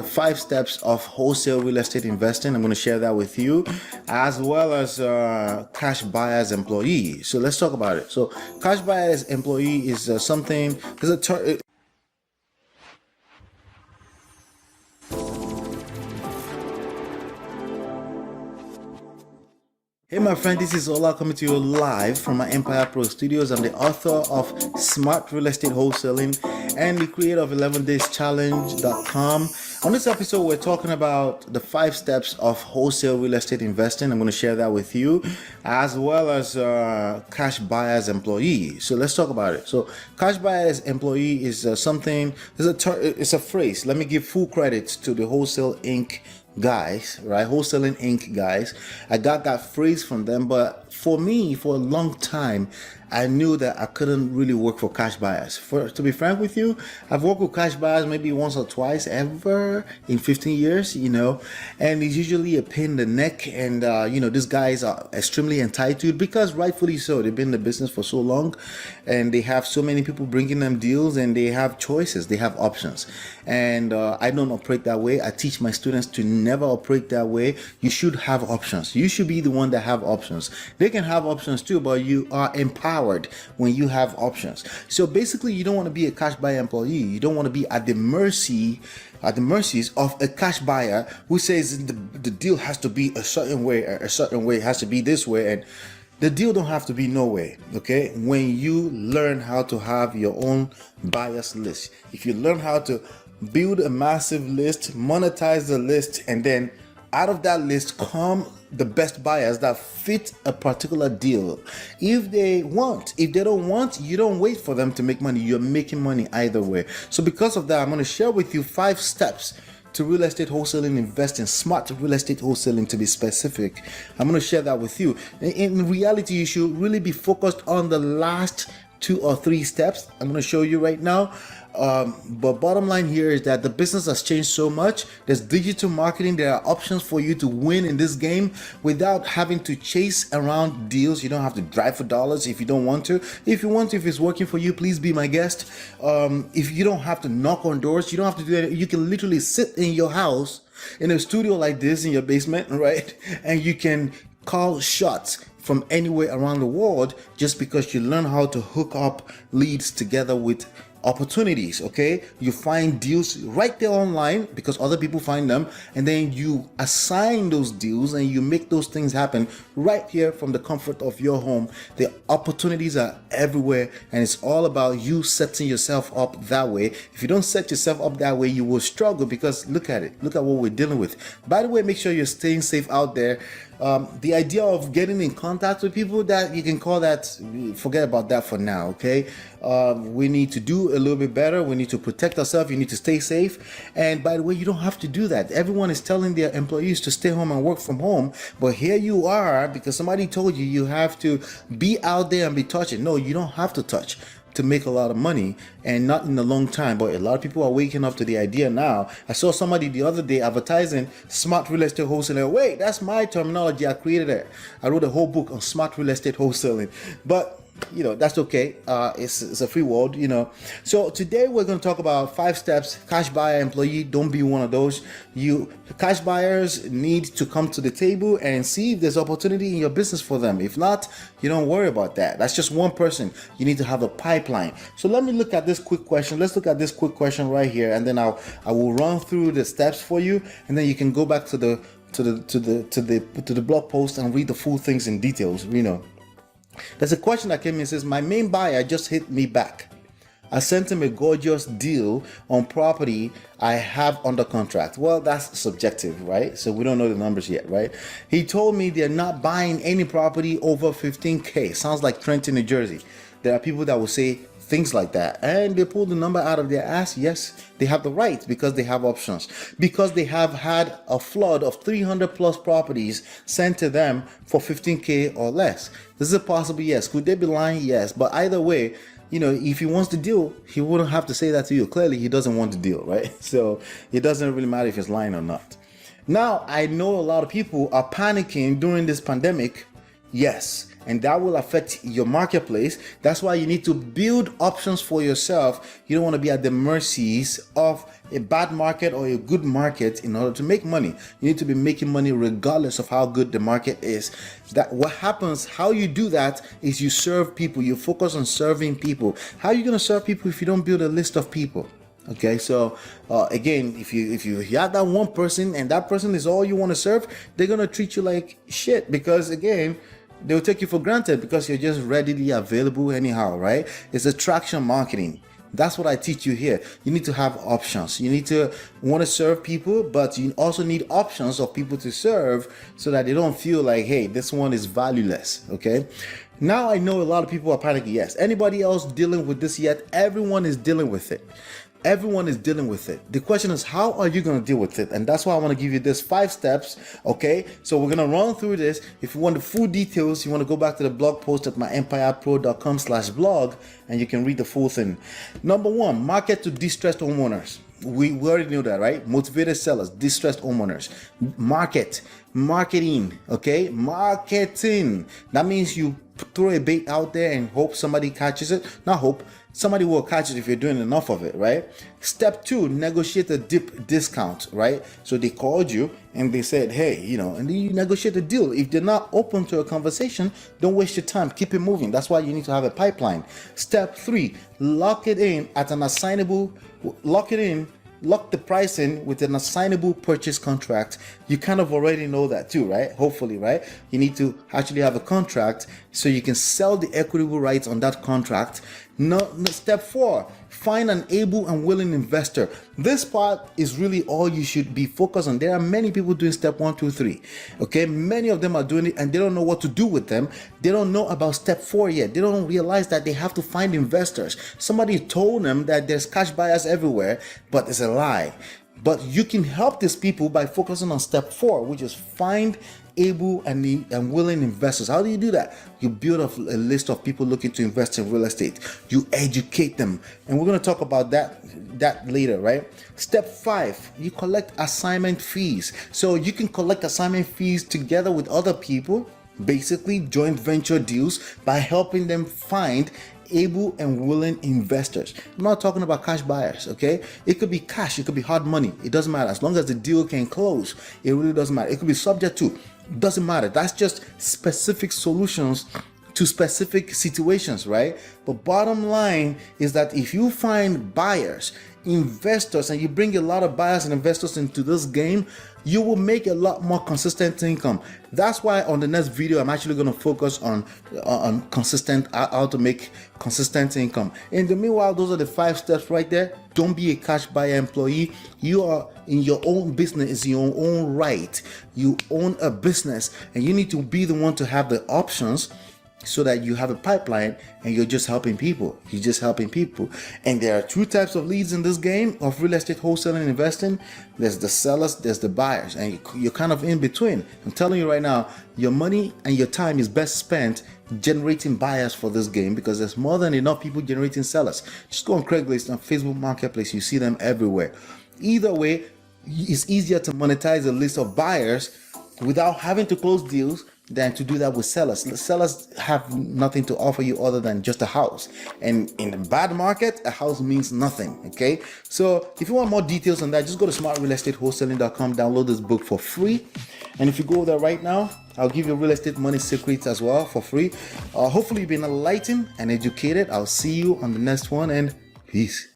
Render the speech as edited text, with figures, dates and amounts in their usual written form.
the 5 steps of wholesale real estate investing. I'm going to share that with you, as well as cash buyer's employee. So let's talk about it. So cash buyer's employee is something, there's a term. Hey my friend, this is Ola coming to you live from my Empire Pro Studios. I'm the author of Smart Real Estate Wholesaling and the creator of 11dayschallenge.com. On this episode, we're talking about the 5 steps of wholesale real estate investing. I'm going to share that with you, as well as cash buyer's employee. So let's talk about it. So cash buyer's employee is something, it's a phrase. Let me give full credit to the Wholesale Inc. guys, right? Wholesaling Inc. guys. I got that phrase from them, but for me, for a long time, I knew that I couldn't really work for cash buyers. To be frank with you, I've worked with cash buyers maybe once or twice ever in 15 years, and it's usually a pain in the neck. And, these guys are extremely entitled because rightfully so. They've been in the business for so long and they have so many people bringing them deals and they have choices, they have options. And I don't operate that way. I teach my students to never operate that way. You should have options. You should be the one that have options. They can have options too, but you are empowered when you have options. So basically, you don't want to be a cash buyer employee. You don't want to be at the mercies of a cash buyer who says the deal has to be a certain way, it has to be this way, and the deal don't have to be no way. Okay, when you learn how to have your own buyers list, if you learn how to build a massive list, monetize the list, and then out of that list come the best buyers that fit a particular deal. If they don't want, you don't wait for them to make money. You're making money either way. So because of that, I'm going to share with you 5 steps to real estate wholesaling investing, smart real estate wholesaling to be specific. I'm going to share that with you. In reality, you should really be focused on the last 2 or 3 steps I'm going to show you right now. But bottom line here is that the business has changed so much. There's digital marketing. There are options for you to win in this game without having to chase around deals. You don't have to drive for dollars if you don't want to. If you want to, if it's working for you, please be my guest. If you don't have to knock on doors, you don't have to do that. You can literally sit in your house in a studio like this in your basement, right? And you can call shots from anywhere around the world just because you learn how to hook up leads together with opportunities. Okay, you find deals right there online because other people find them, and then you assign those deals and you make those things happen right here from the comfort of your home. The opportunities are everywhere, and it's all about you setting yourself up that way. If you don't set yourself up that way, you will struggle because look at what we're dealing with. By the way, make sure you're staying safe out there. The idea of getting in contact with people, that you can call that, forget about that for now. Okay, we need to do a little bit better. We need to protect ourselves. You need to stay safe. And by the way, you don't have to do that. Everyone is telling their employees to stay home and work from home, but here you are because somebody told you you have to be out there and be touching. No, you don't have to touch to make a lot of money, and not in a long time. But a lot of people are waking up to the idea now. I saw somebody the other day advertising smart real estate wholesaling. Wait, that's my terminology. I created it. I wrote a whole book on smart real estate wholesaling, but that's okay. It's a free world, So today we're going to talk about 5 steps. Cash buyer employee, don't be one of those. Cash buyers need to come to the table and see if there's opportunity in your business for them. If not, you don't worry about that. That's just one person. You need to have a pipeline. So let me look at this quick question. Let's look at this quick question right here, and then I will run through the steps for you, and then you can go back to the blog post and read the full things in details. There's a question that came in and says, my main buyer just hit me back. I sent him a gorgeous deal on property I have under contract. Well, that's subjective, right? So we don't know the numbers yet, right? He told me they're not buying any property over 15K. Sounds like Trenton, New Jersey. There are people that will say things like that, and they pull the number out of their ass. Yes, they have the right because they have options, because they have had a flood of 300 plus properties sent to them for 15K or less. This is possible. Yes. Could they be lying? Yes. But either way, if he wants the deal, he wouldn't have to say that to you. Clearly he doesn't want the deal, right? So it doesn't really matter if he's lying or not. Now, I know a lot of people are panicking during this pandemic Yes, and that will affect your marketplace. That's why you need to build options for yourself. You don't want to be at the mercies of a bad market or a good market in order to make money. You need to be making money regardless of how good the market is. That what happens, how you do that is you serve people. You focus on serving people. How are you going to serve people if you don't build a list of people? Okay, so again, if you have that one person and that person is all you want to serve, they're gonna treat you like shit, because again, they'll take you for granted because you're just readily available anyhow, right? It's attraction marketing. That's what I teach you here. You need to have options. You need to want to serve people, but you also need options of people to serve so that they don't feel like, hey, this one is valueless. Okay. Now I know a lot of people are panicking. Yes. Anybody else dealing with this yet? Everyone is dealing with it. Everyone is dealing with it. The question is, how are you going to deal with it? And that's why I want to give you this 5 steps. Okay, so we're going to run through this. If you want the full details, you want to go back to the blog post at myempirepro.com/blog and you can read the full thing. Number 1, market to distressed homeowners. We already knew that, right? Motivated sellers, distressed homeowners. Marketing, okay? Marketing. That means you throw a bait out there and hope somebody catches it. Not hope. Somebody will catch it if you're doing enough of it, right? Step 2, negotiate a deep discount, right? So they called you and they said, hey, and then you negotiate a deal. If they're not open to a conversation, don't waste your time. Keep it moving. That's why you need to have a pipeline. Step 3, lock it in at an assignable, lock the price in with an assignable purchase contract. You kind of already know that too, right? Hopefully, right? You need to actually have a contract so you can sell the equitable rights on that contract. Step 4, find an able and willing investor. This part is really all you should be focused on. There are many people doing step 1, 2, 3. Okay, many of them are doing it and they don't know what to do with them. They don't know about step 4 yet. They don't realize that they have to find investors. Somebody told them that there's cash buyers everywhere, but it's a lie. But you can help these people by focusing on step 4, which is find able and willing investors. How do you do that? You build a list of people looking to invest in real estate. You educate them, and we're going to talk about that later, right? Step 5, you collect assignment fees. So you can collect assignment fees together with other people, basically joint venture deals, by helping them find able and willing investors. I'm not talking about cash buyers, okay? It could be cash, it could be hard money. It doesn't matter. As long as the deal can close, it really doesn't matter. It could be subject to. Doesn't matter. That's just specific solutions to specific situations, right? But bottom line is that if you find buyers, investors, and you bring a lot of buyers and investors into this game, you will make a lot more consistent income. That's why on the next video, I'm actually going to focus on how to make consistent income. In the meanwhile, those are the 5 steps right there. Don't be a cash buyer employee. You are in your own business, it's your own right. You own a business and you need to be the one to have the options, so that you have a pipeline and you're just helping people. You're just helping people. And there are 2 types of leads in this game of real estate wholesaling and investing. There's the sellers, there's the buyers, and you're kind of in between. I'm telling you right now, your money and your time is best spent generating buyers for this game, because there's more than enough people generating sellers. Just go on Craigslist and Facebook Marketplace. You see them everywhere. Either way, it's easier to monetize a list of buyers without having to close deals than to do that with sellers. The sellers have nothing to offer you other than just a house. And in a bad market, a house means nothing, okay? So if you want more details on that, just go to smartrealestatewholesaling.com, download this book for free. And if you go there right now, I'll give you real estate money secrets as well for free. Hopefully you've been enlightened and educated. I'll see you on the next one, and peace.